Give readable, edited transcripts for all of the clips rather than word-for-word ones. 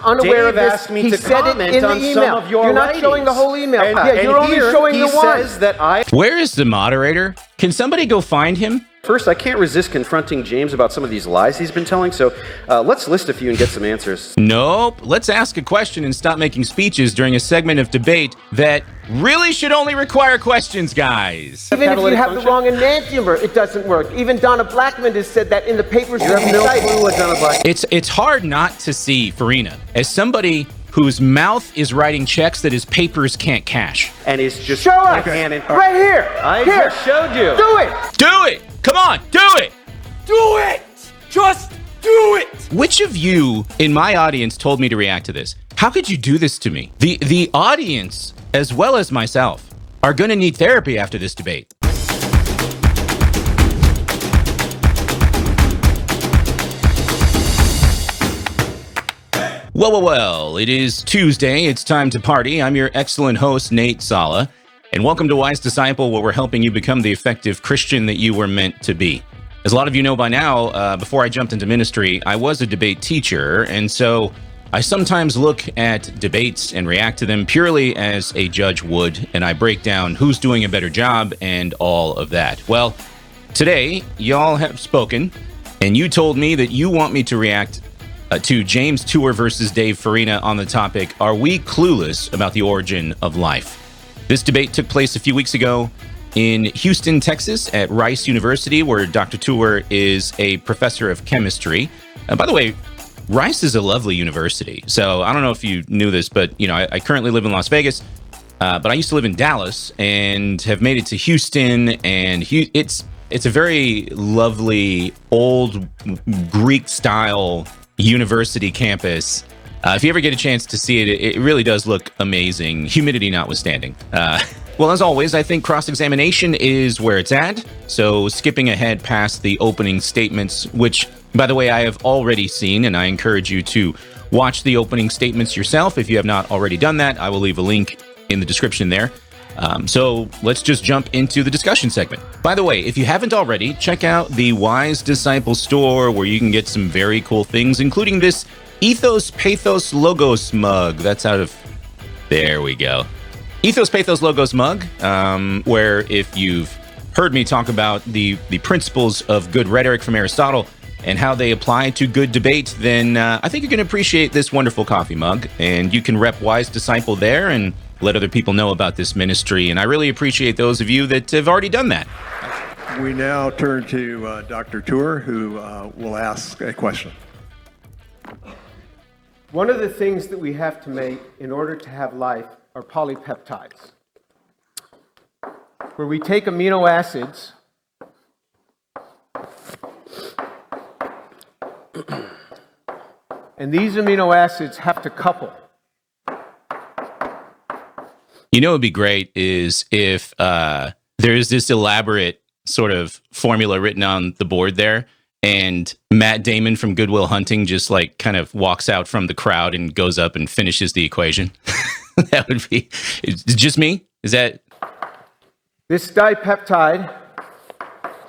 unaware of this. Asked me he to said it comment in the on email. some of your You're not writings. showing the whole email. And You're only here showing he the one. says that I... Where is the moderator? Can somebody go find him? First, I can't resist confronting James about some of these lies he's been telling, so let's list a few and get some answers. Nope. Let's ask a question and stop making speeches during a segment of debate that really should only require questions, guys. Even if you have the wrong enantiomer, it doesn't work. Even Donna Blackman has said that in the papers. You have no clue what Donna Blackman... It's hard not to see Farina as somebody whose mouth is writing checks that his papers can't cash. And is just... Show us! Right here! I here. just showed you. Do it! Do it! Come on, do it! Do it! Just do it! Which of you in my audience told me to react to this? How could you do this to me? The audience, as well as myself, are going to need therapy after this debate. Well, it is Tuesday. It's time to party. I'm your excellent host, Nate Sala, and welcome to Wise Disciple, where we're helping you become the effective Christian that you were meant to be. As a lot of you know by now, before I jumped into ministry, I was a debate teacher, and so I sometimes look at debates and react to them purely as a judge would, and I break down who's doing a better job and all of that. Well, today, y'all have spoken, and you told me that you want me to react to James Tour versus Dave Farina on the topic, are we clueless about the origin of life? This debate took place a few weeks ago in Houston, Texas at Rice University, where Dr. Tour is a professor of chemistry. By the way, Rice is a lovely university. So I don't know if you knew this, but I currently live in Las Vegas, but I used to live in Dallas and have made it to Houston, and it's a very lovely old Greek-style university campus. If you ever get a chance to see it, it really does look amazing, humidity notwithstanding. Well, as always, I think cross-examination is where it's at. So skipping ahead past the opening statements, which, by the way, I have already seen, and I encourage you to watch the opening statements yourself. If you have not already done that, I will leave a link in the description there. So let's just jump into the discussion segment. By the way, if you haven't already, check out the Wise Disciple store, where you can get some very cool things, including this Ethos Pathos Logos mug. That's out of... There we go. Ethos Pathos Logos mug, where if you've heard me talk about the principles of good rhetoric from Aristotle and how they apply to good debate, then I think you're going to appreciate this wonderful coffee mug. And you can rep Wise Disciple there and let other people know about this ministry. And I really appreciate those of you that have already done that. We now turn to Dr. Tour, who will ask a question. One of the things that we have to make in order to have life are polypeptides, where we take amino acids and these amino acids have to couple. You know what would be great is if there's this elaborate sort of formula written on the board there, and Matt Damon from Good Will Hunting just like kind of walks out from the crowd and goes up and finishes the equation. That would be... It's just me? Is that... This dipeptide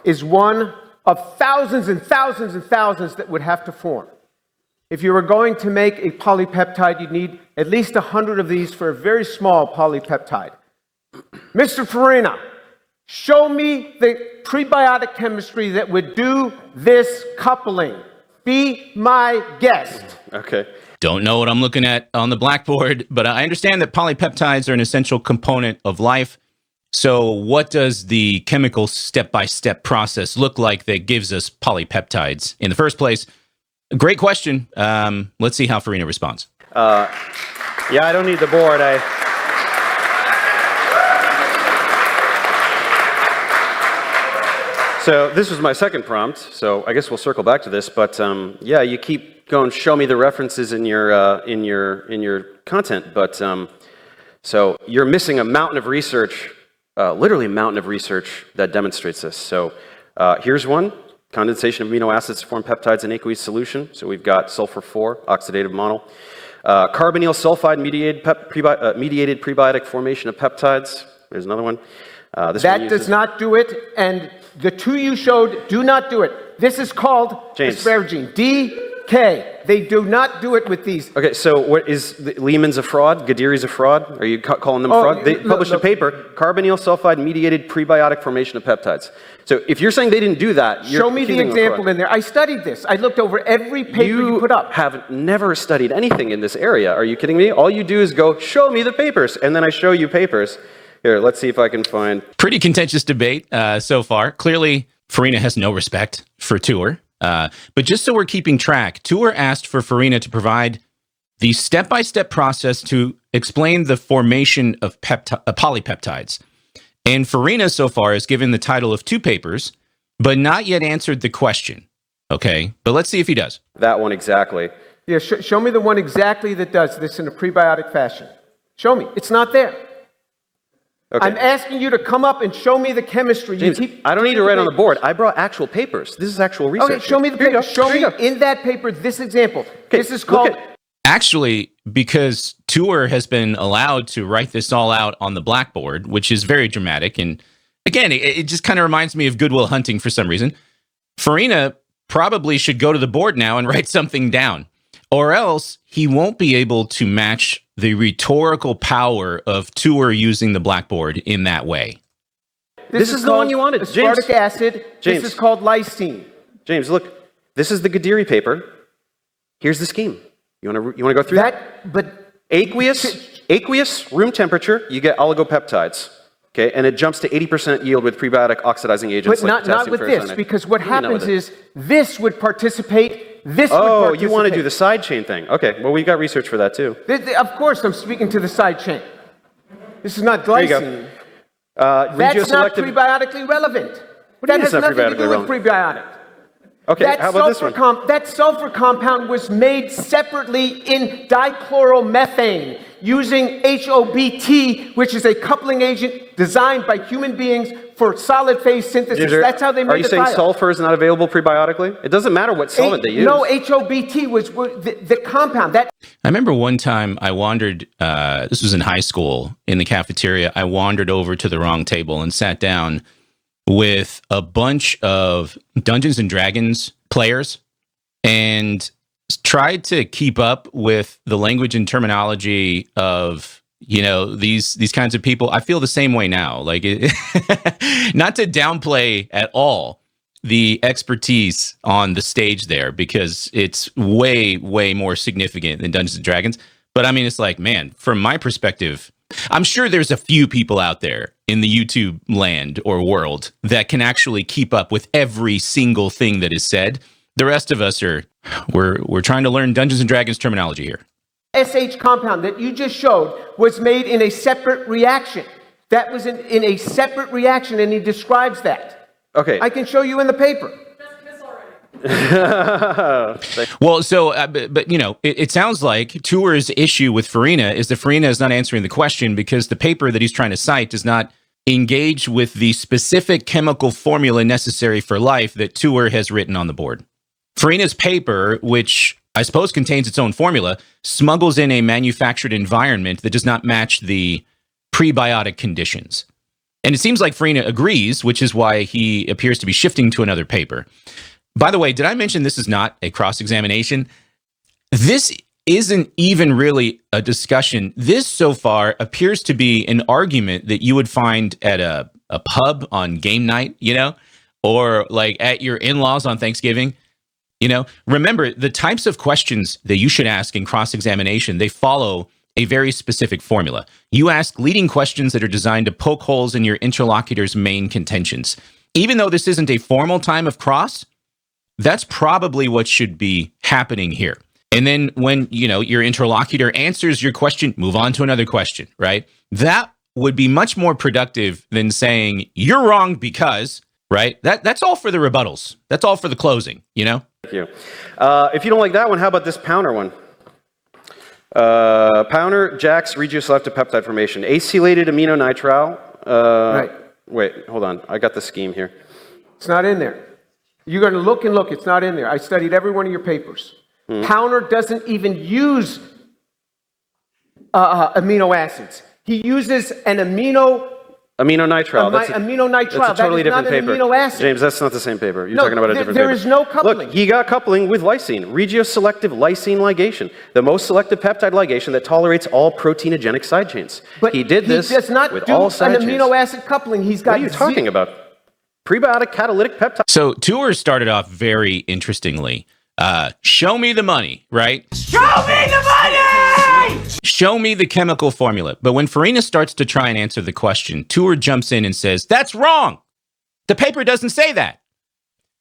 is one of thousands and thousands and thousands that would have to form. If you were going to make a polypeptide, you'd need at least 100 of these for a very small polypeptide. Mr. Farina, show me the prebiotic chemistry that would do this coupling. Be my guest. Okay. Don't know what I'm looking at on the blackboard, but I understand that polypeptides are an essential component of life. So what does the chemical step-by-step process look like that gives us polypeptides in the first place? Great question. Let's see how Farina responds. Yeah, I don't need the board. So this was my second prompt, so I guess we'll circle back to this. But yeah, you keep going, show me the references in your content. But so you're missing a mountain of research, literally a mountain of research that demonstrates this. So here's one. Condensation of amino acids to form peptides in aqueous solution. So we've got sulfur 4, oxidative monool. Carbonyl sulfide mediated prebiotic formation of peptides. There's another one. That does not do it, and the two you showed do not do it. This is called James. asparagine. K. They do not do it with these. Okay, so what is Lehman's a fraud? Gadiri's a fraud? Are you calling them fraud? They published a paper, carbonyl sulfide-mediated prebiotic formation of peptides. So if you're saying they didn't do that, you're Show me the example in there. I studied this. I looked over every paper you put up. You have never studied anything in this area. Are you kidding me? All you do is go, show me the papers, and then I show you papers. Here, let's see if I can find... Pretty contentious debate so far. Clearly, Farina has no respect for Tour. But just so we're keeping track, Tour asked for Farina to provide the step-by-step process to explain the formation of polypeptides. And Farina so far has given the title of 2 papers, but not yet answered the question. Okay, but let's see if he does. That one exactly. Yeah, show me the one exactly that does this in a prebiotic fashion. Show me. It's not there. Okay. I'm asking you to come up and show me the chemistry. James, I don't need to write on the board. I brought actual papers. This is actual research. Okay, show me the paper. Show me in that paper this example. Okay, this is called... Actually, because Tour has been allowed to write this all out on the blackboard, which is very dramatic, and again, it just kind of reminds me of Good Will Hunting for some reason, Farina probably should go to the board now and write something down, or else he won't be able to match the rhetorical power of Tour using the blackboard in that way. This is the one you wanted, James. Aspartic acid. James. This is called lysine. James, look. This is the Gadiri paper. Here's the scheme. You want to go through that? But aqueous room temperature, you get oligopeptides. Okay, and it jumps to 80% yield with prebiotic oxidizing agents. But not with this, because what happens is this would participate. This would participate. Oh, you want to do the side chain thing? Okay, well, we got research for that too. Of course, I'm speaking to the side chain. This is not glycine. That's not prebiotically relevant. That has nothing to do with prebiotic. Okay, how about this one? That sulfur compound was made separately in dichloromethane using HOBT, which is a coupling agent designed by human beings for solid phase synthesis. That's how they made the Are you saying sulfur is not available prebiotically? It doesn't matter what solvent they use. No, HOBT was the compound. I remember one time I wandered, this was in high school, in the cafeteria, I wandered over to the wrong table and sat down with a bunch of Dungeons and Dragons players and tried to keep up with the language and terminology of, you know, these kinds of people. I feel the same way now. Like, not to downplay at all the expertise on the stage there, because it's way, way more significant than Dungeons and Dragons. But I mean, it's like, man, from my perspective, I'm sure there's a few people out there in the YouTube land or world that can actually keep up with every single thing that is said. The rest of us we're trying to learn Dungeons and Dragons terminology here. SH compound that you just showed was made in a separate reaction. That was in a separate reaction, and he describes that. Okay. I can show you in the paper. Well, so, but you know, it sounds like Tour's issue with Farina is that Farina is not answering the question because the paper that he's trying to cite does not engage with the specific chemical formula necessary for life that Tour has written on the board. Farina's paper, which I suppose contains its own formula, smuggles in a manufactured environment that does not match the prebiotic conditions. And it seems like Farina agrees, which is why he appears to be shifting to another paper. By the way, did I mention this is not a cross-examination? This isn't even really a discussion. This, so far, appears to be an argument that you would find at a pub on game night, you know, or like at your in-laws on Thanksgiving. You know, remember, the types of questions that you should ask in cross-examination, they follow a very specific formula. You ask leading questions that are designed to poke holes in your interlocutor's main contentions. Even though this isn't a formal time of cross, that's probably what should be happening here. And then when, you know, your interlocutor answers your question, move on to another question, right? That would be much more productive than saying, you're wrong because, right? That's all for the rebuttals. That's all for the closing, you know? Thank you. If you don't like that one, how about this Powner one? Powner, Jack's regioselective peptide formation. Acylated aminonitrile. Right. Wait, hold on. I got the scheme here. It's not in there. You're going to look and look. It's not in there. I studied every one of your papers. Powner doesn't even use amino acids. He uses an amino Aminonitrile. Aminonitrile. That's a totally that is different not paper. an amino acid. James, that's not the same paper. You're No, talking about a different there paper. is no coupling. Look, he got coupling with lysine, regioselective lysine ligation, the most selective peptide ligation that tolerates all proteinogenic side chains. But he did this He does not with do all an side chains. amino acid coupling. He's got What are you talking about? Prebiotic catalytic peptide. So Tour started off very interestingly. Show me the money, right? Show me the money! Show me the chemical formula. But when Farina starts to try and answer the question, Tour jumps in and says, that's wrong. The paper doesn't say that.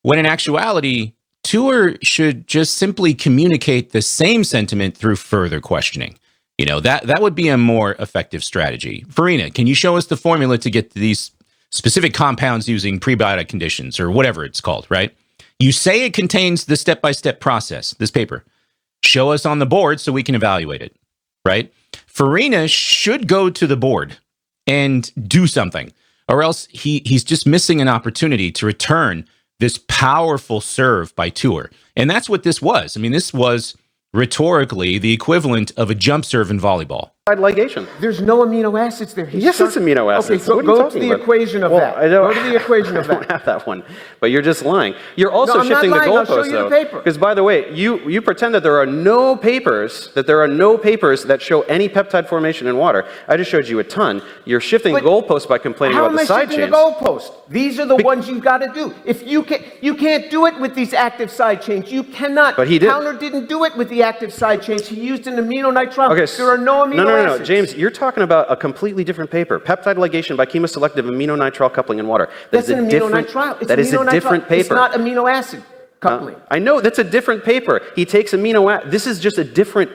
When in actuality, Tour should just simply communicate the same sentiment through further questioning. You know, that would be a more effective strategy. Farina, can you show us the formula to get these specific compounds using prebiotic conditions or whatever it's called, right? You say it contains the step-by-step process, this paper. Show us on the board so we can evaluate it, right? Farina should go to the board and do something, or else he's just missing an opportunity to return this powerful serve by Tour. And that's what this was. I mean, this was rhetorically the equivalent of a jump serve in volleyball. Ligation. There's no amino acids there. Yes, it's amino acids. Okay, so What are you go to talking the about? equation of Well, that. I don't- Go to the equation of I don't that. have that one, but you're just lying. You're also No, I'm not shifting the lying. I'll show goalposts, you the though. paper. Because, by the way, you pretend that there are no papers that show any peptide formation in water. I just showed you a ton. You're shifting But goalposts by complaining How about am the I side shifting chains. the goalpost? These are the ones you've got to do. If you can't do it with these active side chains. You cannot. But he did. Towner didn't do it with the active side chains. He used an aminonitrile. Okay, There are no amino no, acids. James, you're talking about a completely different paper. Peptide ligation by chemoselective aminonitrile coupling in water. That's an aminonitrile. That is a different paper. It's not amino acid coupling. I know that's a different paper. He takes amino acid. This is just a different.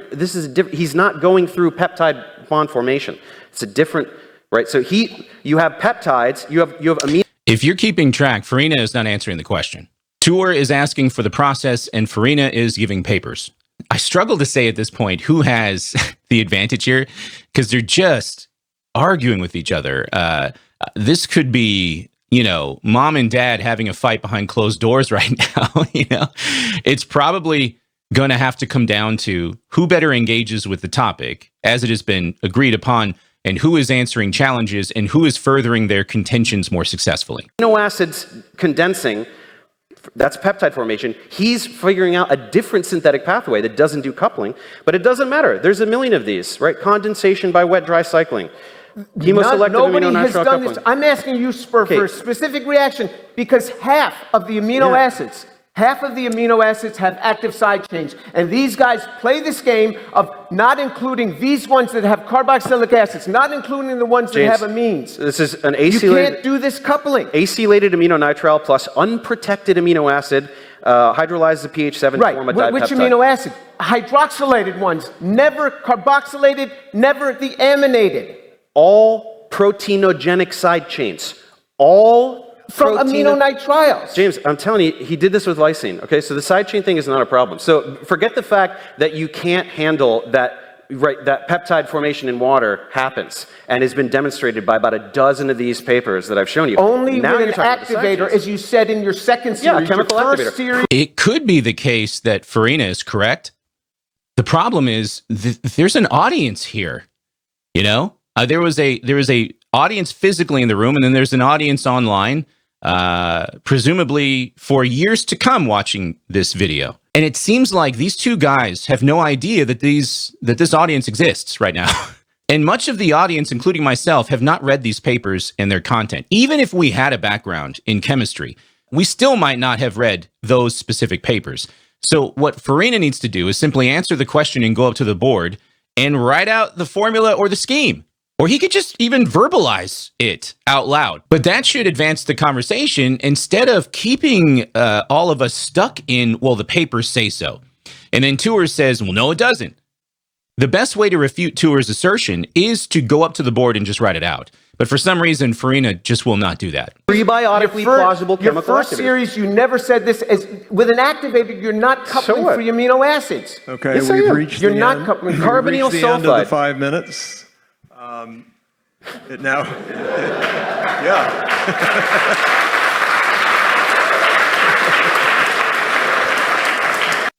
He's not going through peptide bond formation. It's a different, right? So you have peptides. You have amino. If you're keeping track, Farina is not answering the question. Tour is asking for the process, and Farina is giving papers. I struggle to say at this point who has the advantage here, because they're just arguing with each other. This could be, mom and dad having a fight behind closed doors right now. It's probably going to have to come down to who better engages with the topic as it has been agreed upon, and who is answering challenges and who is furthering their contentions more successfully. Amino acids condensing. That's peptide formation. He's figuring out a different synthetic pathway that doesn't do coupling, but it doesn't matter. There's a million of these, right? Condensation by wet-dry cycling. Chemoselective Nobody has aminonitrile done coupling. this. I'm asking you for a specific reaction, because half of the amino acids have active side chains. And these guys play this game of not including these ones that have carboxylic acids, not including the ones that have amines. This is an You acylated, can't do this coupling. acylated aminonitrile plus unprotected amino acid hydrolyzes the pH 7 to form a dipeptide. Which amino acid? Hydroxylated ones, never carboxylated, never deaminated. All proteinogenic side chains. All From aminonitriles. James, I'm telling you, he did this with lysine. Okay, so the side chain thing is not a problem. So forget the fact that you can't handle that. Right, that peptide formation in water happens and has been demonstrated by about a dozen of these papers that I've shown you. Only now with an activator, as you said in your second series. Yeah, chemical your activator. first series. It could be the case that Farina is correct. The problem is there's an audience here. There was a audience physically in the room, and then there's an audience online, presumably for years to come, watching this video. And it seems like these two guys have no idea that this audience exists right now. And much of the audience, including myself, have not read these papers and their content. Even if we had a background in chemistry, we still might not have read those specific papers. So what Farina needs to do is simply answer the question and go up to the board and write out the formula or the scheme. Or he could just even verbalize it out loud. But that should advance the conversation instead of keeping all of us stuck in, well, the papers say so. And then Tour says, well, no, it doesn't. The best way to refute Tour's assertion is to go up to the board and just write it out. But for some reason, Farina just will not do that. Prebiotically plausible Your chemical first activator. series, you never said this. With an activator, you're not coupling what? for your amino acids. Okay, Yes, I we've am. reached You're the not end. coupling. We've Carbonyl reached the end of sulfide. the 5 minutes. It now, yeah.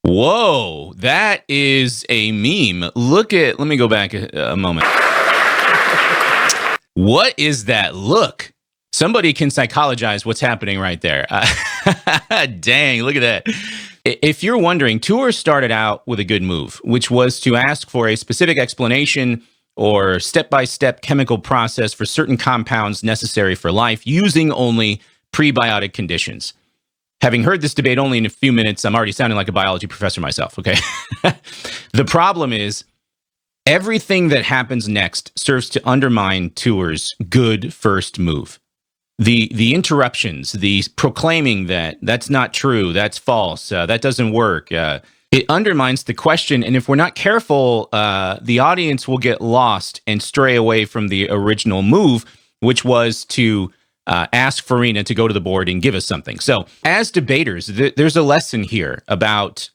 Whoa, that is a meme. Let me go back a moment. What is that look? Somebody can psychologize what's happening right there. Dang, look at that. If you're wondering, Tour started out with a good move, which was to ask for a specific explanation or step-by-step chemical process for certain compounds necessary for life using only prebiotic conditions. Having heard this debate only in a few minutes, I'm already sounding like a biology professor myself, okay? The problem is, everything that happens next serves to undermine Tour's good first move. The interruptions, the proclaiming that that's not true, that's false, that doesn't work, it undermines the question, and if we're not careful, the audience will get lost and stray away from the original move, which was to ask Farina to go to the board and give us something. So, as debaters, there's a lesson here about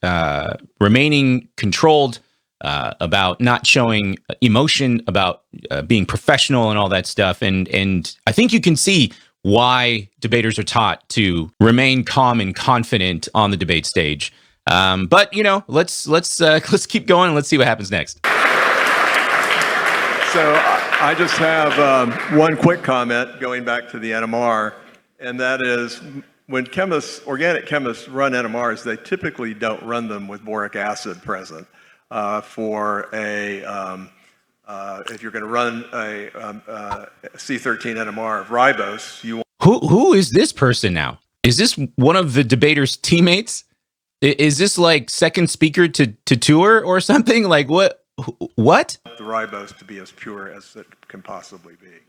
remaining controlled, about not showing emotion, about being professional and all that stuff. And I think you can see why debaters are taught to remain calm and confident on the debate stage. But you know, let's keep going and let's see what happens next. So I just have one quick comment going back to the NMR, and that is when organic chemists run NMRs, they typically don't run them with boric acid present. For if you're going to run a C13 NMR of ribose, you want. Who is this person now? Is this one of the debater's teammates? Is this like second speaker to Tour or something? Like what? The ribose to be as pure as it can possibly be.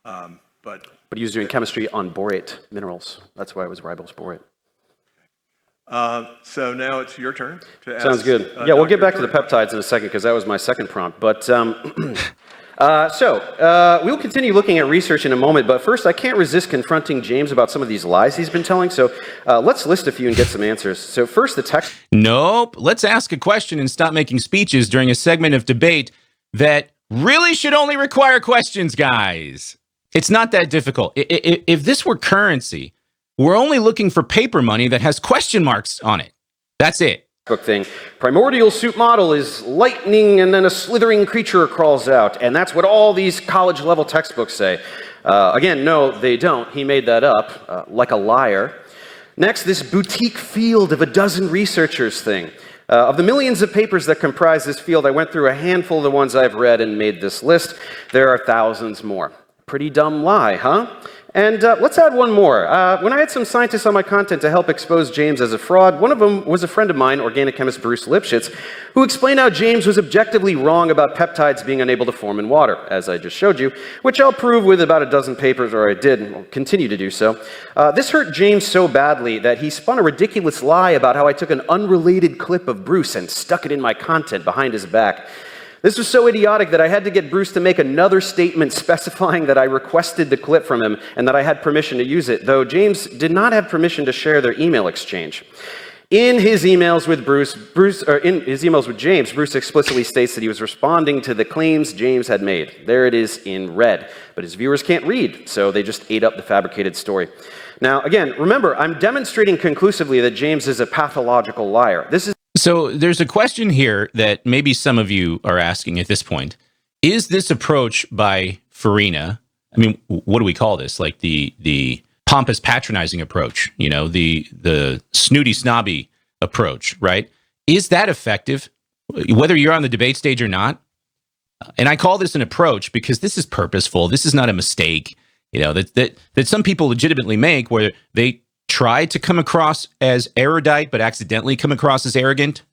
But he was doing chemistry on borate minerals. That's why it was ribose borate. So now it's your turn to ask. Sounds good. Yeah, we'll get back to the peptides in a second because that was my second prompt. But we'll continue looking at research in a moment. But first, I can't resist confronting James about some of these lies he's been telling. So let's list a few and get some answers. So first, the text. Nope. Let's ask a question and stop making speeches during a segment of debate that really should only require questions, guys. It's not that difficult. If this were currency, we're only looking for paper money that has question marks on it. That's it. Book thing. Primordial suit model is lightning and then a slithering creature crawls out. And that's what all these college level textbooks say. Again, no, they don't. He made that up like a liar. Next, this boutique field of a dozen researchers thing. Of the millions of papers that comprise this field, I went through a handful of the ones I've read and made this list. There are thousands more. Pretty dumb lie, huh? And let's add one more. When I had some scientists on my content to help expose James as a fraud, one of them was a friend of mine, organic chemist Bruce Lipschitz, who explained how James was objectively wrong about peptides being unable to form in water, as I just showed you, which I'll prove with about a dozen papers, or I did, and will continue to do so. This hurt James so badly that he spun a ridiculous lie about how I took an unrelated clip of Bruce and stuck it in my content behind his back. This was so idiotic that I had to get Bruce to make another statement specifying that I requested the clip from him and that I had permission to use it, though James did not have permission to share their email exchange. In his emails with James, Bruce explicitly states that he was responding to the claims James had made. There it is in red. But his viewers can't read, so they just ate up the fabricated story. Now, again, remember, I'm demonstrating conclusively that James is a pathological liar. So there's a question here that maybe some of you are asking at this point. Is this approach by Farina, I mean, what do we call this? Like the pompous patronizing approach, you know, the snooty snobby approach, right? Is that effective, whether you're on the debate stage or not? And I call this an approach because this is purposeful. This is not a mistake, you know, that some people legitimately make where they try to come across as erudite, but accidentally come across as arrogant,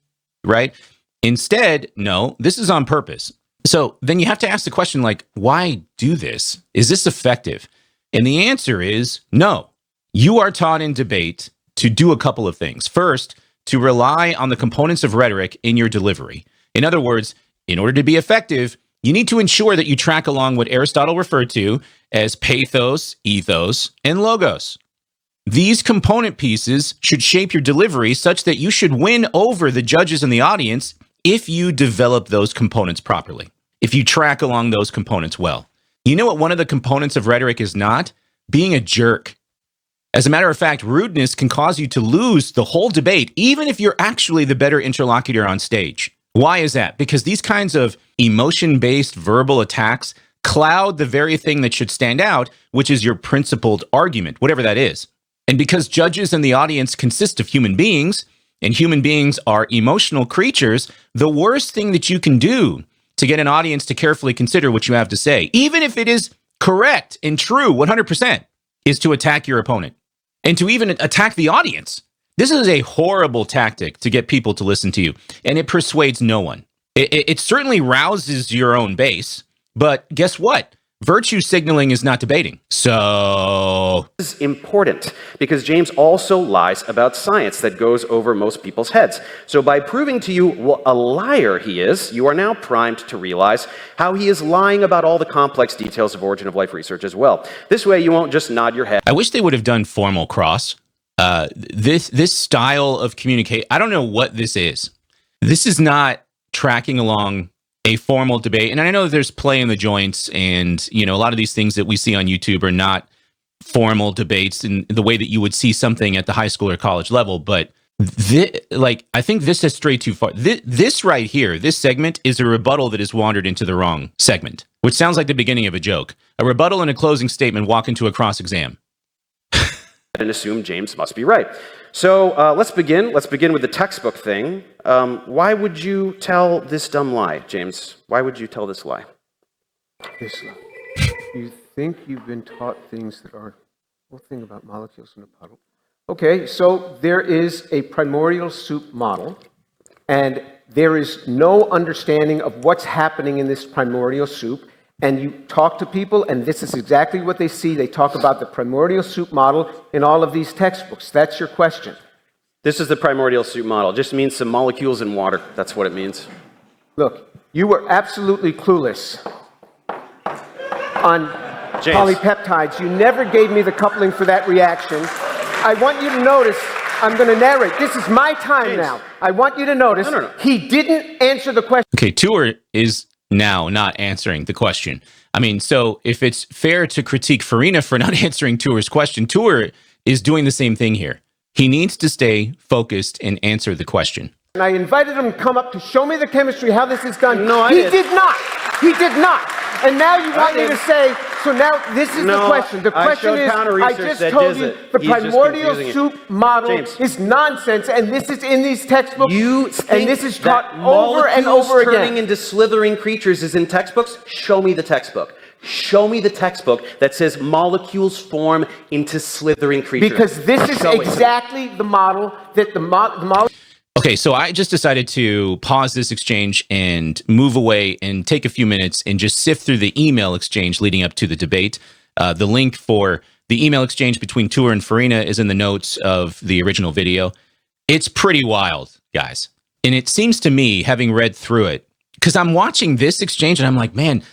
right? Instead, no, this is on purpose. So then you have to ask the question, like, why do this? Is this effective? And the answer is no. You are taught in debate to do a couple of things. First, to rely on the components of rhetoric in your delivery. In other words, in order to be effective, you need to ensure that you track along what Aristotle referred to as pathos, ethos, and logos. These component pieces should shape your delivery such that you should win over the judges and the audience if you develop those components properly, if you track along those components well. You know what one of the components of rhetoric is not? Being a jerk. As a matter of fact, rudeness can cause you to lose the whole debate, even if you're actually the better interlocutor on stage. Why is that? Because these kinds of emotion-based verbal attacks cloud the very thing that should stand out, which is your principled argument, whatever that is. And because judges and the audience consist of human beings, and human beings are emotional creatures, the worst thing that you can do to get an audience to carefully consider what you have to say, even if it is correct and true 100%, is to attack your opponent and to even attack the audience. This is a horrible tactic to get people to listen to you, and it persuades no one. It certainly rouses your own base, but guess what? Virtue signaling is not debating. So This is important because James also lies about science that goes over most people's heads. So by proving to you what a liar he is, you are now primed to realize how he is lying about all the complex details of origin of life research as well. This way you won't just nod your head. I wish they would have done formal cross. This style of communicate, I don't know what this is. This is not tracking along a formal debate. And I know there's play in the joints, and a lot of these things that we see on YouTube are not formal debates in the way that you would see something at the high school or college level. But I think this has strayed too far. This right here, this segment is a rebuttal that has wandered into the wrong segment, which sounds like the beginning of a joke. A rebuttal and a closing statement walk into a cross exam. And assume James must be right. So let's begin. Let's begin with the textbook thing. Why would you tell this dumb lie, James? Why would you tell this lie? Listen, you think you've been taught things that are, we'll think about molecules in a puddle. Okay, so there is a primordial soup model, and there is no understanding of what's happening in this primordial soup. And you talk to people, and this is exactly what they see. They talk about the primordial soup model in all of these textbooks. That's your question. This is the primordial soup model. It just means some molecules in water. That's what it means. Look, you were absolutely clueless on James. polypeptides. You never gave me the coupling for that reaction. I want you to notice, I'm going to narrate. This is my time James. now. I want you to notice No. he didn't answer the question. Okay, Tour is now not answering the question. I mean, so if it's fair to critique Farina for not answering Tour's question, Tour is doing the same thing here. He needs to stay focused and answer the question. And I invited him to come up to show me the chemistry, how this is done. No, I He did. did not. He did not. And now you want me to did. say, so now this is the No, question. The I question showed is, counter I research just that told does you it. the He's just primordial confusing it. soup model James. is nonsense, and this is in these textbooks, You and think this is taught that over and molecules over turning again. into slithering creatures is in textbooks? Show me the textbook. Show me the textbook that says molecules form into slithering creatures. Because this is Show it. exactly the model that the model. Okay, so I just decided to pause this exchange and move away and take a few minutes and just sift through the email exchange leading up to the debate. The link for the email exchange between Tour and Farina is in the notes of the original video. It's pretty wild, guys. And it seems to me, having read through it, because I'm watching this exchange and I'm like, man,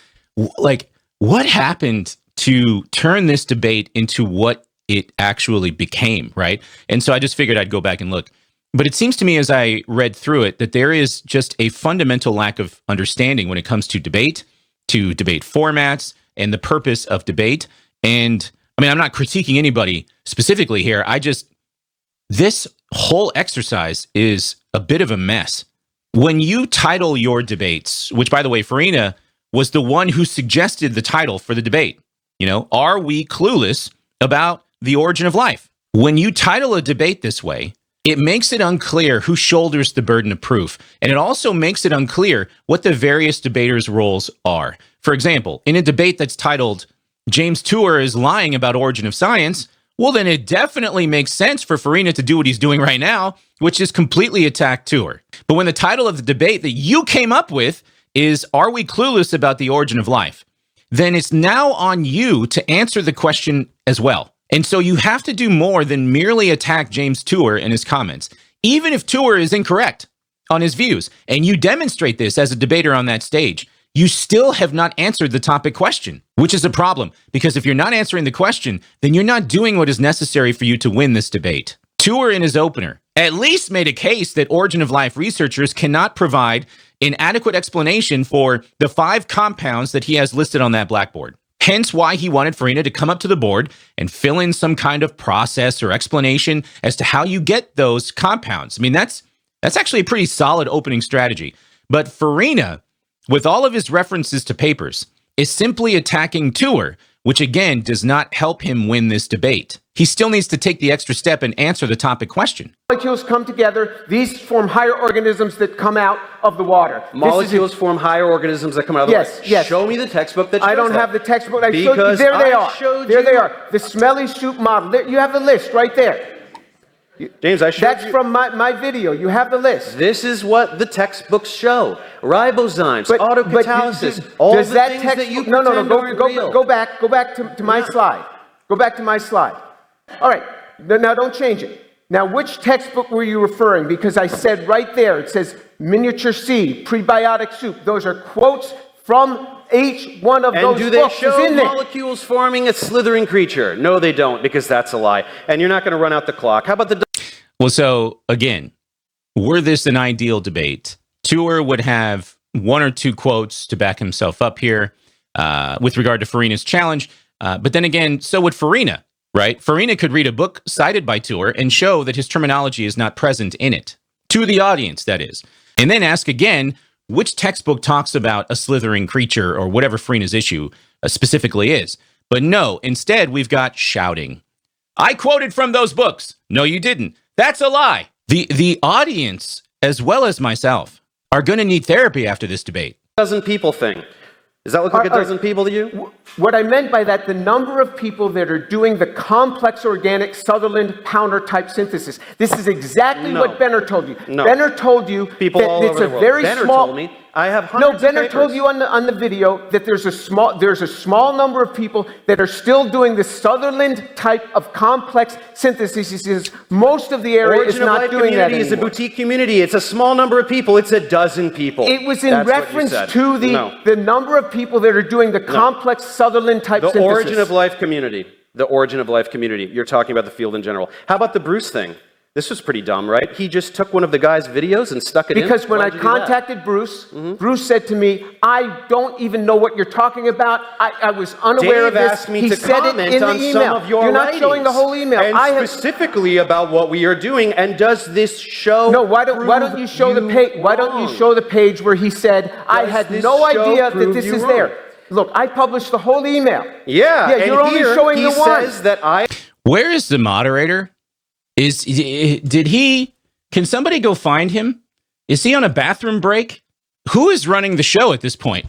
what happened to turn this debate into what it actually became, right? And so I just figured I'd go back and look. But it seems to me as I read through it that there is just a fundamental lack of understanding when it comes to debate formats, and the purpose of debate. And I mean, I'm not critiquing anybody specifically here. This whole exercise is a bit of a mess. When you title your debates, which by the way, Farina was the one who suggested the title for the debate, are we clueless about the origin of life? When you title a debate this way, it makes it unclear who shoulders the burden of proof, and it also makes it unclear what the various debaters' roles are. For example, in a debate that's titled, James Tour is lying about origin of science, well, then it definitely makes sense for Farina to do what he's doing right now, which is completely attack Tour. But when the title of the debate that you came up with is, Are we clueless about the origin of life? Then it's now on you to answer the question as well. And so you have to do more than merely attack James Tour and his comments, even if Tour is incorrect on his views. And you demonstrate this as a debater on that stage. You still have not answered the topic question, which is a problem, because if you're not answering the question, then you're not doing what is necessary for you to win this debate. Tour in his opener at least made a case that origin of life researchers cannot provide an adequate explanation for the 5 compounds that he has listed on that blackboard. Hence why he wanted Farina to come up to the board and fill in some kind of process or explanation as to how you get those compounds. I mean, that's actually a pretty solid opening strategy. But Farina, with all of his references to papers, is simply attacking Tour, which again does not help him win this debate. He still needs to take the extra step and answer the topic question. Molecules come together. These form higher organisms that come out of the water. Molecules form higher organisms that come out of the water. Yes. Show me the textbook that shows I don't that. have the textbook. I showed you. Because There they I are. showed There you- they are. The smelly soup model. There, you have the list right there. James, I showed That's you. from my video. You have the list. This is what the textbooks show. Ribozymes, But autocatalysis, all does the that things text, that you no, pretend aren't real. go back to my slide. Go back to my slide. All right, now don't change it. Now, which textbook were you referring? Because I said right there, it says miniature C, prebiotic soup. Those are quotes from each one of And those do they books. show Is in there. molecules forming a slithering creature? No, they don't, because that's a lie. And you're not going to run out the clock. How about the... Well, so again, were this an ideal debate, Tour would have one or two quotes to back himself up here with regard to Farina's challenge. But then again, so would Farina, right? Farina could read a book cited by Tour and show that his terminology is not present in it. To the audience, that is. And then ask again, which textbook talks about a slithering creature or whatever Farina's issue specifically is. But no, instead, we've got shouting. I quoted from those books. No, you didn't. That's a lie. The audience, as well as myself, are going to need therapy after this debate. dozen people thing. Does that look like a dozen people to you? What I meant by that, the number of people that are doing the complex organic Sutherland Pounder type synthesis. This is exactly No. what Benner told you. No. Benner told you People that all it's over a the world. very Benner small. told me. I have No, hundreds of Benner told papers. you on the video that there's a small number of people that are still doing the Sutherland type of complex synthesis. He says most of the area Origin is of not Life doing that community is a anymore. boutique community. It's a small number of people. It's a dozen people. It was in That's what you reference said. to No. the number of people that are doing the complex Sutherland type The synthesis. Origin of Life community. The Origin of Life community. You're talking about the field in general. How about the Bruce thing? This was pretty dumb, right? He just took one of the guy's videos and stuck it in. Because when I Why'd you do that? contacted Bruce, Bruce said to me, I don't even know what you're talking about. I was unaware of Dave this. asked me He to said it comment in the on email. some of your You're not writings, showing the whole email. and specifically about what we are doing. And does this show? No, why don't you show the page? Why don't you show the page where he said, I Does had this no show idea that prove this you is wrong? there. Look, I published the whole email. Yeah, and you're only here showing he the one. says that I. Where is the moderator? Can somebody go find him? Is he on a bathroom break? Who is running the show at this point?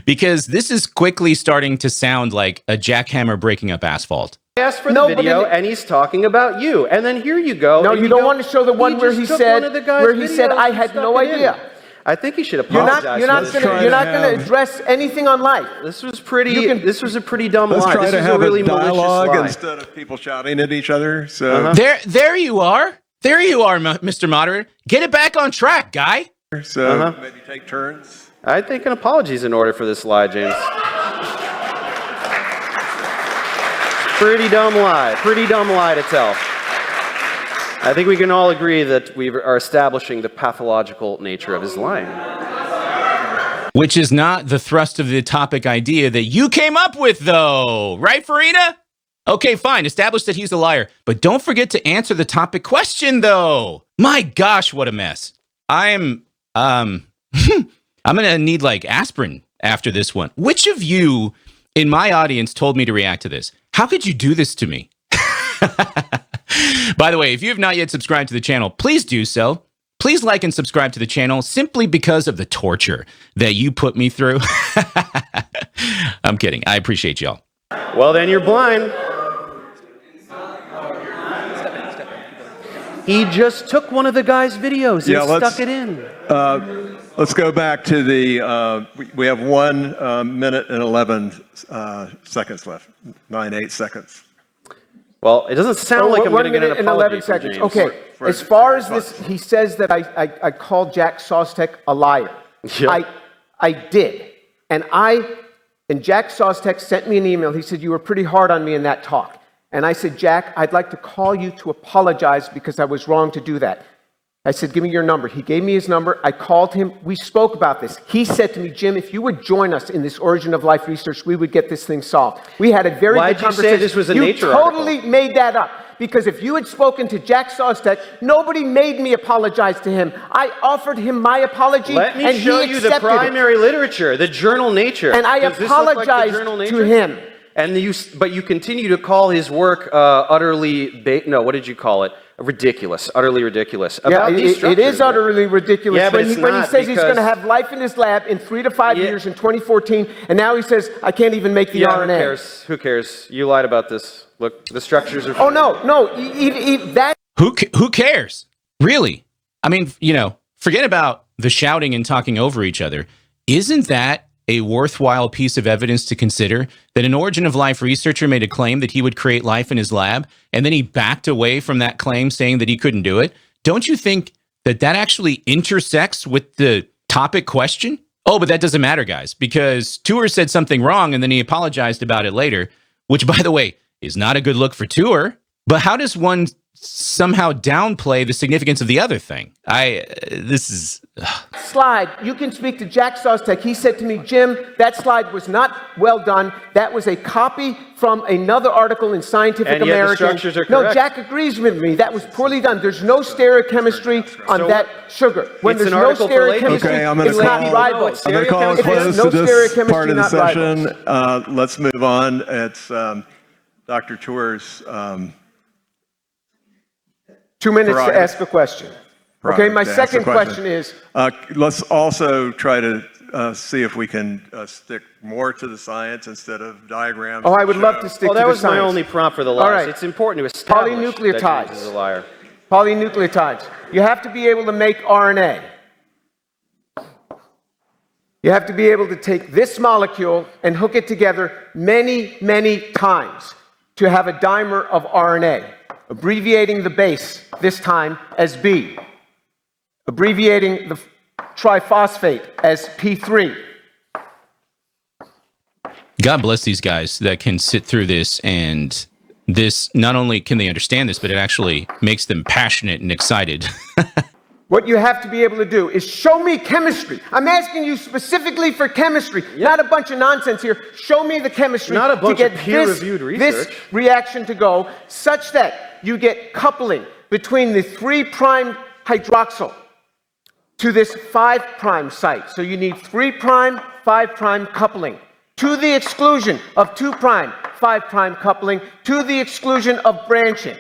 Because this is quickly starting to sound like a jackhammer breaking up asphalt. asked for the No, but video, then- and he's talking about you. And then here you go. No, and you don't want to show the one where just he took said, one of the guy's videos I and had stuck no it in. idea. I think he should You're apologize. not for this. going to address anything on life. This was pretty. You can- This was a pretty dumb Let's lie. try This to was have a really a dialogue malicious lie. instead of people shouting at each other. So, There you are. There you are, Mr. Moderator. Get it back on track, guy. maybe take turns. I think an apology is in order for this lie, James. Pretty dumb lie. Pretty dumb lie to tell. I think we can all agree that we are establishing the pathological nature of his lying. Which is not the thrust of the topic idea that you came up with, though. Right, Farina? Okay, fine. Establish that he's a liar. But don't forget to answer the topic question, though. My gosh, what a mess. I'm going to need like aspirin after this one. Which of you in my audience told me to react to this? How could you do this to me? By the way, if you have not yet subscribed to the channel, please do so. Please like and subscribe to the channel simply because of the torture that you put me through. I'm kidding. I appreciate y'all. Well, then you're blind. He just took one of the guy's videos and stuck it in. Let's go back to the, we have 1 minute and 11 seconds left, 8 seconds. Well, it doesn't sound like I'm going to get an 1 minute and apology 11 from seconds. James. Okay, as far as this, he says that I called Jack Sostek a liar. Yeah. I did. And Jack Sostek sent me an email. He said, you were pretty hard on me in that talk. And I said, Jack, I'd like to call you to apologize because I was wrong to do that. I said, give me your number. He gave me his number. I called him. We spoke about this. He said to me, Jim, if you would join us in this Origin of Life research, we would get this thing solved. We had a very Why'd good you say conversation. this was a you Nature totally article? made that up. because if you had spoken to Jack Sostek, nobody made me apologize to him. I offered him my apology, Let me and show he you the accepted it. primary literature, the journal Nature. And I Does this look like the apologized journal to Nature? him. And but you continue to call his work utterly, what did you call it? Ridiculous, utterly ridiculous. Yeah, About these it is structures. utterly ridiculous Yeah, but when, it's when he not, says he's going to because- have life in his lab in 3 to 5 Yeah. years in 2014, and now he says, I can't even make the Yeah, RNA. who cares? Who cares? You lied about this. Look, the structures are... Oh, no, that... Who cares? Really? I mean, forget about the shouting and talking over each other. Isn't that a worthwhile piece of evidence to consider, that an origin of life researcher made a claim that he would create life in his lab, and then he backed away from that claim saying that he couldn't do it? Don't you think that actually intersects with the topic question? Oh, but that doesn't matter, guys, because Tour said something wrong and then he apologized about it later, which, by the way, is not a good look for Tour. But how does one somehow downplay the significance of the other thing? Slide, you can speak to Jack Sostek. He said to me, Jim, that slide was not well done. That was a copy from another article in Scientific And yet the American. structures are No, correct. Jack agrees with me. That was poorly done. There's no stereochemistry on So that sugar. When it's there's an no article for laypeople. stereochemistry, Okay, I'm going it's to not call. ribose. I'm going to call If it there's close no to this stereochemistry, part of the not session. ribose. Let's move on. It's Dr. Tour's. 2 minutes to Prerogative. ask a question. Okay, Prerogative my to ask a second question is, Let's also try to see if we can stick more to the science instead of diagrams. oh, I would love to stick Well, to that the was my science. only prompt for the All lies. right. It's important to establish that Polynucleotides. Jesus is a liar. Polynucleotides. You have to be able to make RNA. You have to be able to take this molecule and hook it together many, many times to have a dimer of RNA, abbreviating the base this time as B, abbreviating the triphosphate as P3. God bless these guys that can sit through this, and this, not only can they understand this, but it actually makes them passionate and excited. What you have to be able to do is show me chemistry. I'm asking you specifically for chemistry, not a bunch of nonsense here. Show me the chemistry Not a bunch to of get peer-reviewed this research. reaction to go such that you get coupling between the 3' hydroxyl to this 5' site. So you need 3', 5' coupling to the exclusion of 2', 5' coupling to the exclusion of branching.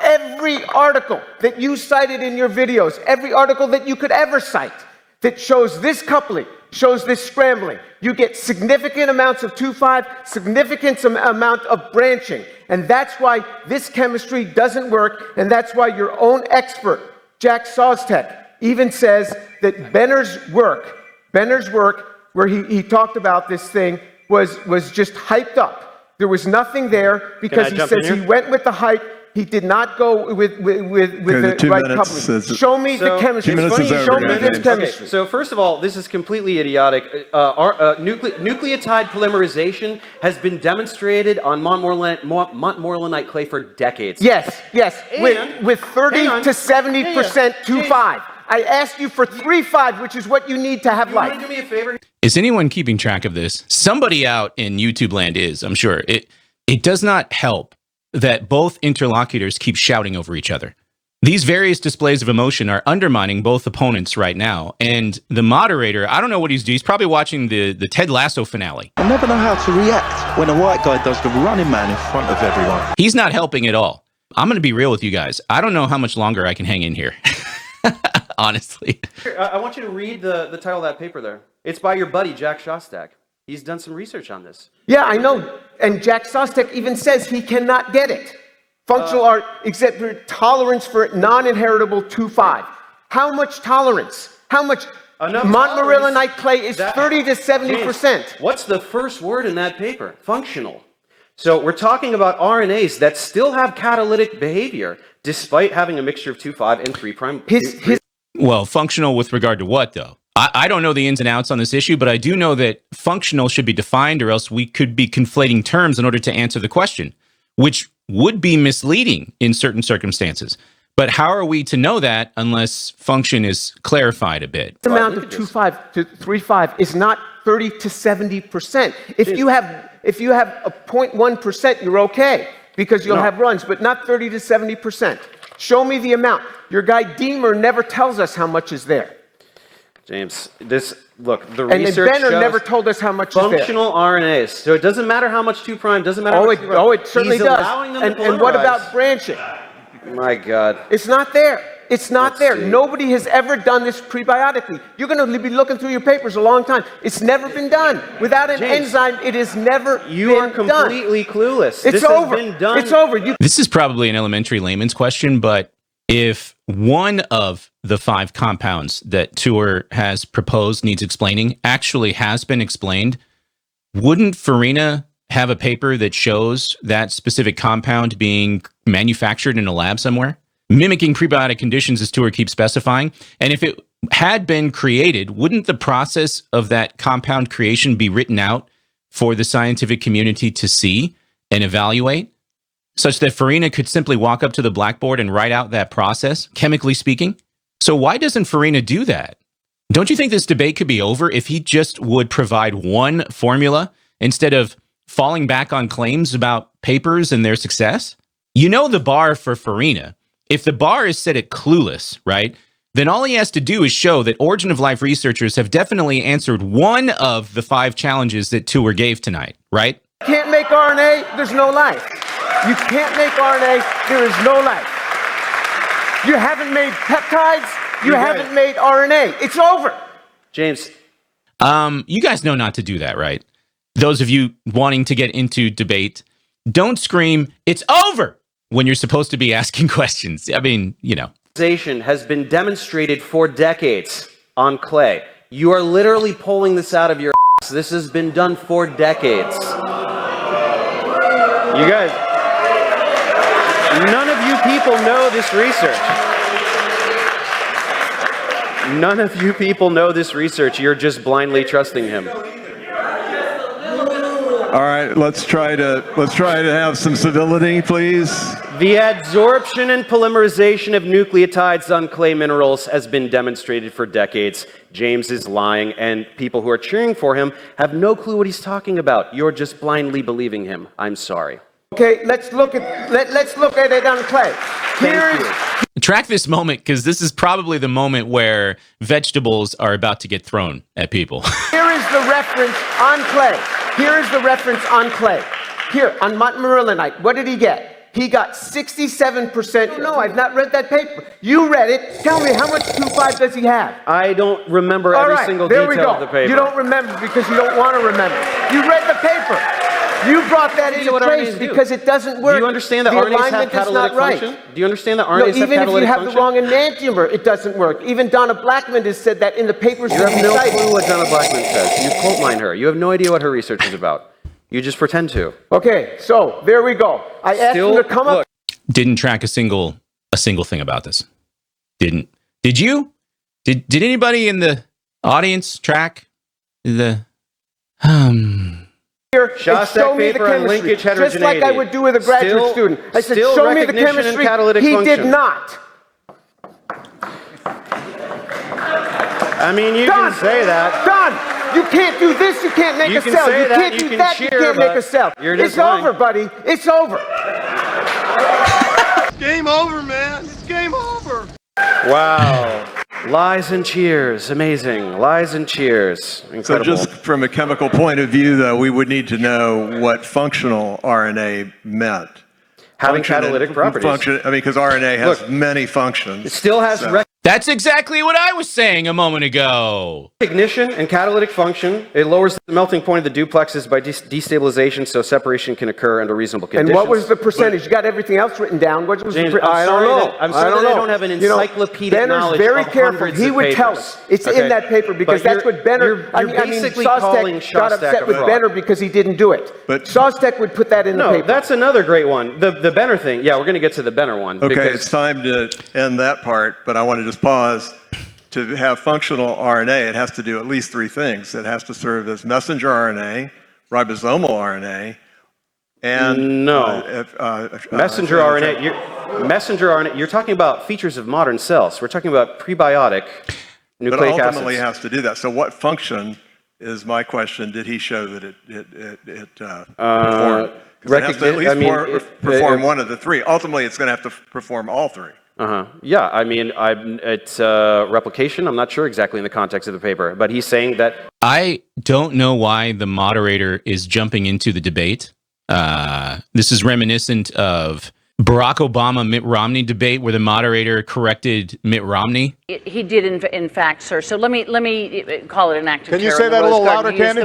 Every article that you cited in your videos, every article that you could ever cite that shows this coupling, shows this scrambling, you get significant amounts of 2,5, significant amount of branching. And that's why this chemistry doesn't work, and that's why your own expert, Jack Sostek, even says that Benner's work, where he talked about this thing, was just hyped up. There was nothing there because he jump in says he here? went with the hype. He did not go with the the 2 right minutes coupling. is- Show me the So- chemistry. 2 minutes is over, Show me guys. this Okay, chemistry. So first of all, this is completely idiotic. Nucleotide polymerization has been demonstrated on Montmorillonite clay for decades. Yes, And- with 30 hang on. to 70% Hang on. 2,5. I asked you for 3,5, which is what you need to have You want to life. do me a favor? Is anyone keeping track of this? Somebody out in YouTube land is, I'm sure. It does not help that both interlocutors keep shouting over each other. These various displays of emotion are undermining both opponents right now. And the moderator, I don't know what he's doing. He's probably watching the Ted Lasso finale. I never know how to react when a white guy does the running man in front of everyone. He's not helping at all. I'm going to be real with you guys. I don't know how much longer I can hang in here. Honestly. Here, I want you to read the title of that paper there. It's by your buddy, Jack Shostak. He's done some research on this. Yeah, I know. And Jack Sostek even says he cannot get it. Functional art, except for tolerance for non-inheritable 2,5. How much tolerance? How much? Enough Montmorillonite clay is That- 30 to 70%. James, what's the first word in that paper? Functional. So we're talking about RNAs that still have catalytic behavior, despite having a mixture of 2,5 and 3'. Well, functional with regard to what, though? I don't know the ins and outs on this issue, but I do know that functional should be defined, or else we could be conflating terms in order to answer the question, which would be misleading in certain circumstances. But how are we to know that unless function is clarified a bit? This amount of 2,5 to 3,5 is not 30 to 70%. If you have a 0.1%, you're okay. because you'll have runs, but not 30 to 70%. Show me the amount. Your guy Deemer never tells us how much is there. James, look, the And research Benner shows never told us how much is there. functional RNAs. So it doesn't matter how much 2' doesn't matter how much 3'. Oh, it certainly He's does. allowing them to And what polymerize. about branching? My God. It's not there. It's not there. see. Nobody has ever done this prebiotically. You're going to be looking through your papers a long time. It's never been done. Without an James, enzyme, it has never You are been done. completely clueless. It's this over. Has been done. It's over. You This is probably an elementary layman's question, but if one of the 5 compounds that Tour has proposed needs explaining actually has been explained, wouldn't Farina have a paper that shows that specific compound being manufactured in a lab somewhere, mimicking prebiotic conditions as Tour keeps specifying? And if it had been created, wouldn't the process of that compound creation be written out for the scientific community to see and evaluate, such that Farina could simply walk up to the blackboard and write out that process, chemically speaking? So why doesn't Farina do that? Don't you think this debate could be over if he just would provide one formula instead of falling back on claims about papers and their success? You know the bar for Farina. If the bar is set at clueless, right, then all he has to do is show that Origin of Life researchers have definitely answered one of the 5 challenges that Tour gave tonight, right? can't make RNA, there's no life. You can't make RNA, there is no life. You haven't made peptides, you haven't made RNA. It's over. James. You guys know not to do that, right? Those of you wanting to get into debate, don't scream, "It's over," when you're supposed to be asking questions. I mean, you know. Has been demonstrated for decades on clay. You are literally pulling this out of your ass. This has been done for decades. You guys, none of you people know this research. None of you people know this research. You're just blindly trusting him. All right, let's try to have some civility, please. The adsorption and polymerization of nucleotides on clay minerals has been demonstrated for decades. James is lying, and people who are cheering for him have no clue what he's talking about. You're just blindly believing him. I'm sorry. Okay, let's look at it on clay. Track this moment, because this is probably the moment where vegetables are about to get thrown at people. Here is the reference on clay. Here is the reference on clay. Here, on montmorillonite, what did he get? He got 67%. No, I've not read that paper. You read it. Tell me, how much 2,5 does he have? I don't remember every single detail of the paper. You don't remember because you don't want to remember. You read the paper. You brought that into trace because it doesn't work. Do you understand that RNAs have catalytic function? Do you understand that RNAs have catalytic function? Even if you have the wrong enantiomer, it doesn't work. Even Donna Blackman has said that in the papers. You have no clue what Donna Blackman says. You quote mine her. You have no idea what her research is about. You just pretend to. Okay, so there we go. I asked him to come up. Didn't track a single thing about this. Didn't. Did you? Did anybody in the audience track the Here, and show me the chemistry, just like I would do with a graduate student. I said, show me the chemistry. He did not. I mean, you can say that. Done. You can't do this, you can't make a cell. You can't do that, you can't make a cell. It's over, buddy. It's over. It's game over, man. It's game over. Wow. Lies and cheers. Amazing. Lies and cheers. Incredible. So just from a chemical point of view, though, we would need to know what functional RNA meant. Having catalytic properties. Because RNA has many functions. It still has That's exactly what I was saying a moment ago. recognition and catalytic function. It lowers the melting point of the duplexes by destabilization, so separation can occur under reasonable conditions. And what was the percentage? You got everything else written down. What was James, I don't know. I'm sorry that I don't have an encyclopedic Benner's knowledge very of careful. hundreds He of would papers. tell us. It's in that paper because that's what Benner. basically calling Sostek got Shostak upset a with fraud. Benner because he didn't do it. But Sostek would put that in the paper. No, that's another great one. The Benner thing. Yeah, we're going to get to the Benner one. Okay, it's time to end that part, but I want to just pause. To have functional RNA, it has to do at least 3 things. It has to serve as messenger RNA, ribosomal RNA, and messenger RNA. Messenger RNA. You're talking about features of modern cells. We're talking about prebiotic nucleic but ultimately acids. has to do that. So what function is my question? Did he show that it performed? 'Cause it has to at least perform it- one of the three. Ultimately, it's going to have to perform all three. Yeah, I mean, it's replication. I'm not sure exactly in the context of the paper, but he's saying that. I don't know why the moderator is jumping into the debate. This is reminiscent of Barack Obama Mitt Romney debate where the moderator corrected Mitt Romney. He did, in fact, sir. So let me call it an act of terror. Can you say that a little louder, Candy?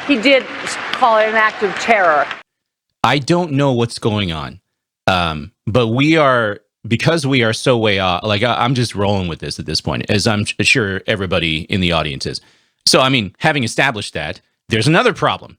He did call it an act of terror. I don't know what's going on, but because we are so way off. Like I'm just rolling with this at this point, as I'm sure everybody in the audience is. So I mean, having established that, there's another problem.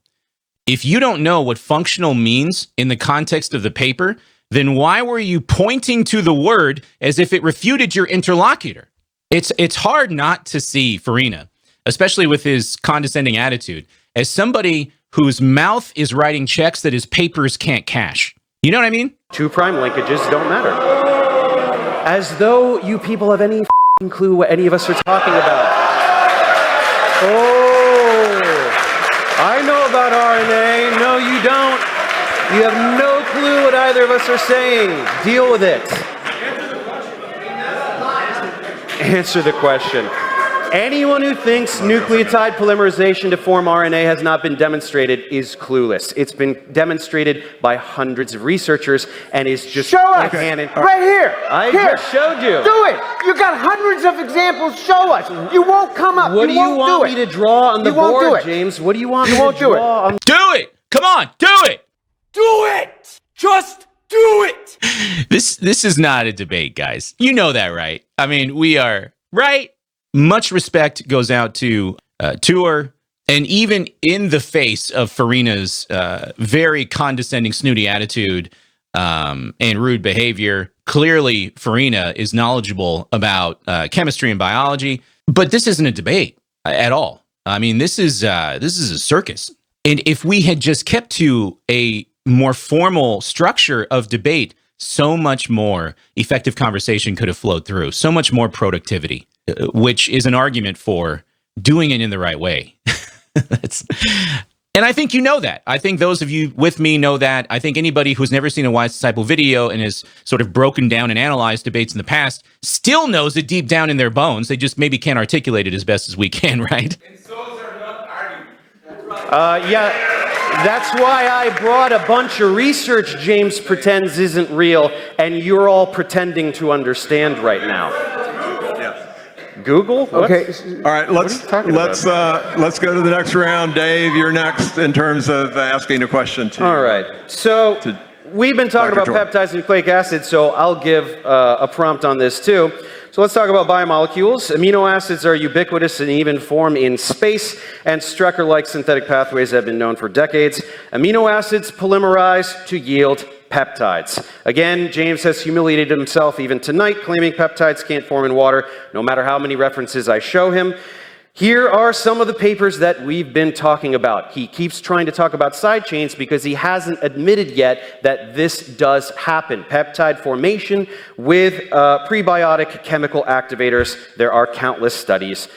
If you don't know what functional means in the context of the paper, then why were you pointing to the word as if it refuted your interlocutor? It's hard not to see Farina, especially with his condescending attitude, as somebody whose mouth is writing checks that his papers can't cash. You know what I mean? Two prime linkages don't matter. As though you people have any clue what any of us are talking about. I know about RNA. No, you don't. You have no clue what either of us are saying. Deal with it. Answer the question. Anyone who thinks nucleotide polymerization to form RNA has not been demonstrated is clueless. It's been demonstrated by hundreds of researchers and is just Show us! canon. Right here! I Here. just showed you. Do it! You got hundreds of examples. Show us. You won't come up. What do you won't want do me it. to draw on the You won't do board, it. James? What do you want You me won't to do it. draw on? Do it! Come on, do it! Do it! Just do it! This is not a debate, guys. You know that, right? I mean, we are right. Much respect goes out to Tour, and even in the face of Farina's very condescending, snooty attitude and rude behavior, clearly Farina is knowledgeable about chemistry and biology. But this isn't a debate at all. I mean, this is a circus. And if we had just kept to a more formal structure of debate, so much more effective conversation could have flowed through, so much more productivity, which is an argument for doing it in the right way. And I think you know that. I think those of you with me know that. I think anybody who's never seen a Wise Disciple video and has sort of broken down and analyzed debates in the past still knows it deep down in their bones. They just maybe can't articulate it as best as we can, right? And souls are not arguing. Yeah, that's why I brought a bunch of research James pretends isn't real, and you're all pretending to understand right now. Google? What? Okay. All right. Let's go to the next round. Dave, you're next in terms of asking a question. All right. So we've been talking about peptides and nucleic acids, so I'll give a prompt on this too. So let's talk about biomolecules. Amino acids are ubiquitous and even form in space, and Strecker-like synthetic pathways have been known for decades. Amino acids polymerize to yield peptides. Again, James has humiliated himself even tonight, claiming peptides can't form in water, no matter how many references I show him. Here are some of the papers that we've been talking about. He keeps trying to talk about side chains because he hasn't admitted yet that this does happen. Peptide formation with prebiotic chemical activators. There are countless studies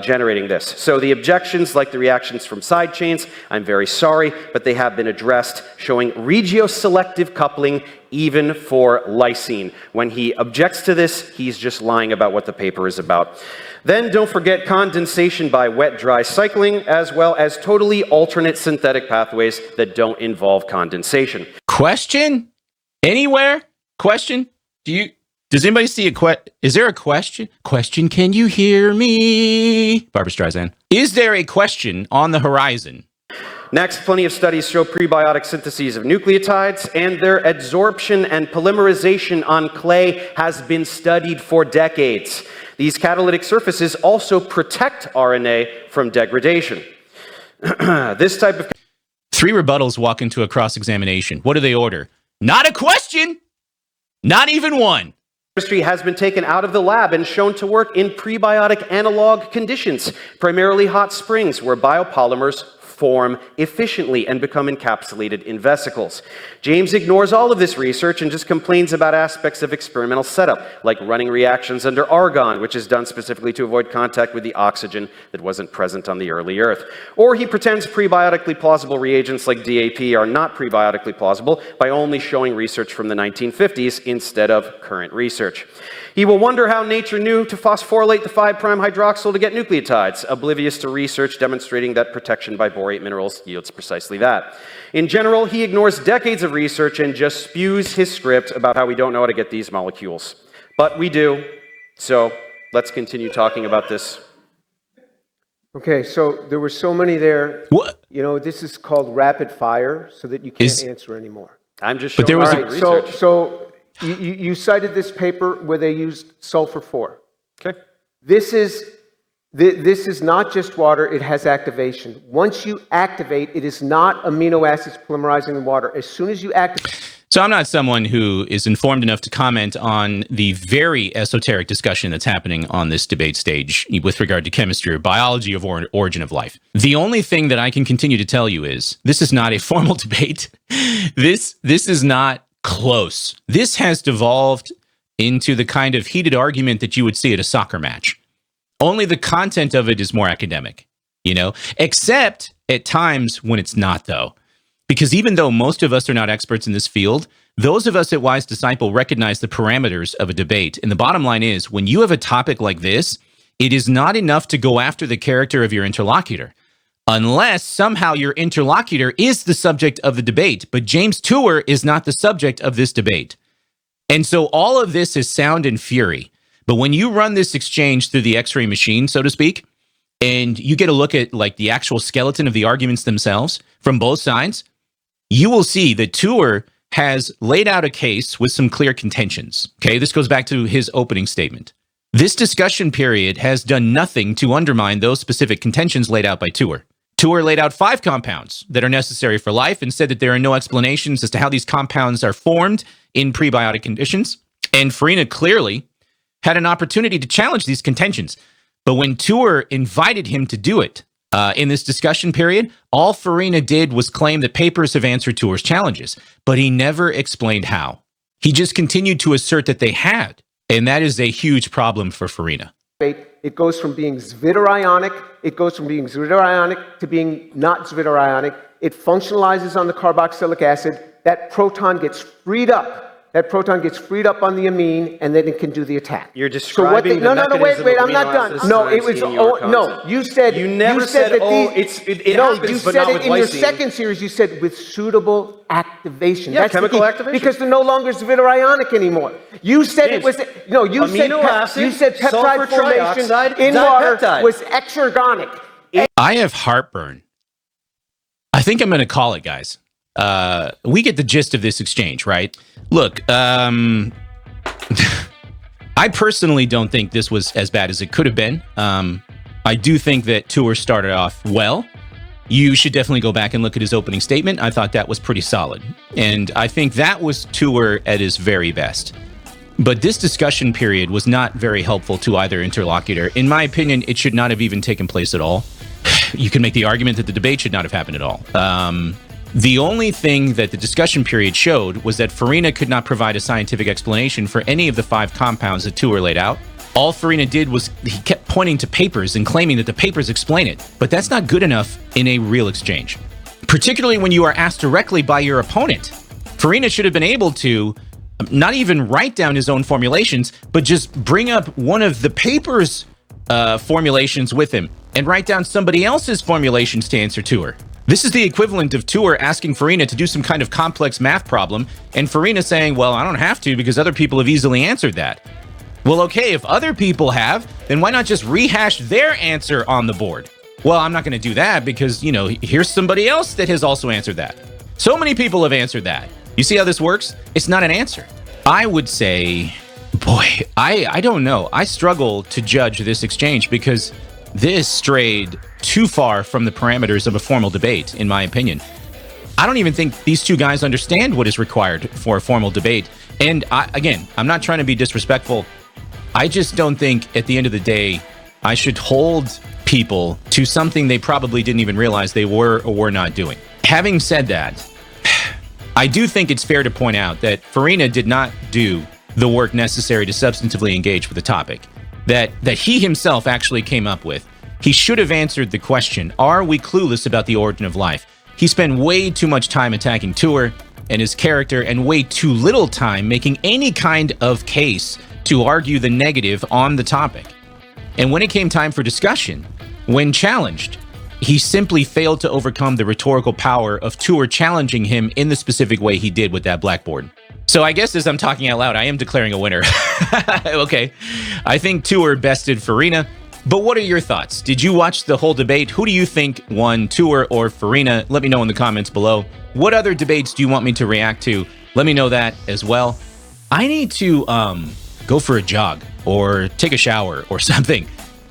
generating this. So the objections, like the reactions from side chains, I'm very sorry, but they have been addressed, showing regioselective coupling even for lysine. When he objects to this, he's just lying about what the paper is about. Then don't forget condensation by wet-dry cycling, as well as totally alternate synthetic pathways that don't involve condensation. Question? Anywhere? Question? Does anybody see is there a question? Question, can you hear me? Barbra Streisand. Is there a question on the horizon? Next, plenty of studies show prebiotic syntheses of nucleotides, and their adsorption and polymerization on clay has been studied for decades. These catalytic surfaces also protect RNA from degradation. This type of... 3 rebuttals walk into a cross-examination. What do they order? Not a question! Not even one! Chemistry has been taken out of the lab and shown to work in prebiotic analog conditions, primarily hot springs where biopolymers form efficiently and become encapsulated in vesicles. James ignores all of this research and just complains about aspects of experimental setup, like running reactions under argon, which is done specifically to avoid contact with the oxygen that wasn't present on the early Earth. Or he pretends prebiotically plausible reagents like DAP are not prebiotically plausible by only showing research from the 1950s instead of current research. He will wonder how nature knew to phosphorylate the 5' hydroxyl to get nucleotides, oblivious to research demonstrating that protection by borate minerals yields precisely that. In general, he ignores decades of research and just spews his script about how we don't know how to get these molecules. But we do, so let's continue talking about this. Okay, so there were so many there. What? You know, this is called rapid fire, so that you can't answer anymore. I'm just But showing there was you a- research. So you cited this paper where they used sulfur 4. Okay. This is not just water, it has activation. Once you activate, it is not amino acids polymerizing in water. As soon as you activate... So I'm not someone who is informed enough to comment on the very esoteric discussion that's happening on this debate stage with regard to chemistry or biology of origin of life. The only thing that I can continue to tell you is this is not a formal debate. This is not close. This has devolved into the kind of heated argument that you would see at a soccer match. Only the content of it is more academic, you know, except at times when it's not, though. Because even though most of us are not experts in this field, those of us at Wise Disciple recognize the parameters of a debate. And the bottom line is, when you have a topic like this, it is not enough to go after the character of your interlocutor, unless somehow your interlocutor is the subject of the debate. But James Tour is not the subject of this debate. And so all of this is sound and fury. But when you run this exchange through the X-ray machine, so to speak, and you get a look at like the actual skeleton of the arguments themselves from both sides, you will see that Tour has laid out a case with some clear contentions. Okay, this goes back to his opening statement. This discussion period has done nothing to undermine those specific contentions laid out by Tour. Tour laid out 5 compounds that are necessary for life and said that there are no explanations as to how these compounds are formed in prebiotic conditions. And Farina clearly had an opportunity to challenge these contentions. But when Tour invited him to do it in this discussion period, all Farina did was claim that papers have answered Tour's challenges, but he never explained how. He just continued to assert that they had, and that is a huge problem for Farina. It goes from being zwitterionic, to being not zwitterionic. It functionalizes on the carboxylic acid. That proton gets freed up. That proton gets freed up on the amine, and then it can do the attack. You're describing the mechanism wait, of I'm not amino done. acids No, it was, in your content. you said... You never said, that oh, these, it no, happens, you but said not it with in your lysine. second series, you said with suitable activation. Yeah, That's the chemical key, activation. Because they're no longer zwitterionic anymore. You said James, it was... No, you amino acid, said sulfur peptide formation trioxide, in water dipeptide. was exergonic. I have heartburn. I think I'm going to call it, guys. We get the gist of this exchange, right? Look, I personally don't think this was as bad as it could have been. I do think that Tour started off well. You should definitely go back and look at his opening statement. I thought that was pretty solid. And I think that was Tour at his very best. But this discussion period was not very helpful to either interlocutor. In my opinion, it should not have even taken place at all. You can make the argument that the debate should not have happened at all. The only thing that the discussion period showed was that Farina could not provide a scientific explanation for any of the 5 compounds that Tour laid out. All Farina did was he kept pointing to papers and claiming that the papers explain it. But that's not good enough in a real exchange, particularly when you are asked directly by your opponent. Farina should have been able to not even write down his own formulations, but just bring up one of the papers' formulations with him and write down somebody else's formulations to answer Tour. This is the equivalent of Tour asking Farina to do some kind of complex math problem, and Farina saying, well, I don't have to because other people have easily answered that. Well, okay, if other people have, then why not just rehash their answer on the board? Well, I'm not going to do that because, you know, here's somebody else that has also answered that. So many people have answered that. You see how this works? It's not an answer. I would say, boy, I don't know. I struggle to judge this exchange because this strayed too far from the parameters of a formal debate, in my opinion. I don't even think these two guys understand what is required for a formal debate. And again, I'm not trying to be disrespectful. I just don't think at the end of the day, I should hold people to something they probably didn't even realize they were or were not doing. Having said that, I do think it's fair to point out that Farina did not do the work necessary to substantively engage with the topic that he himself actually came up with. He should have answered the question, are we clueless about the origin of life? He spent way too much time attacking Tour and his character and way too little time making any kind of case to argue the negative on the topic. And when it came time for discussion, when challenged, he simply failed to overcome the rhetorical power of Tour challenging him in the specific way he did with that blackboard. So I guess as I'm talking out loud, I am declaring a winner. Okay. I think Tour bested Farina. But what are your thoughts? Did you watch the whole debate? Who do you think won, Tour or Farina? Let me know in the comments below. What other debates do you want me to react to? Let me know that as well. I need to go for a jog or take a shower or something.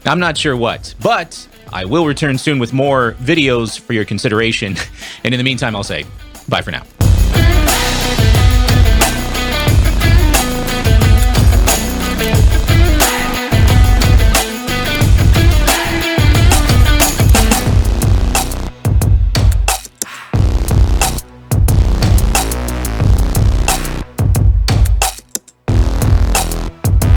I'm not sure what, but I will return soon with more videos for your consideration. And in the meantime, I'll say bye for now.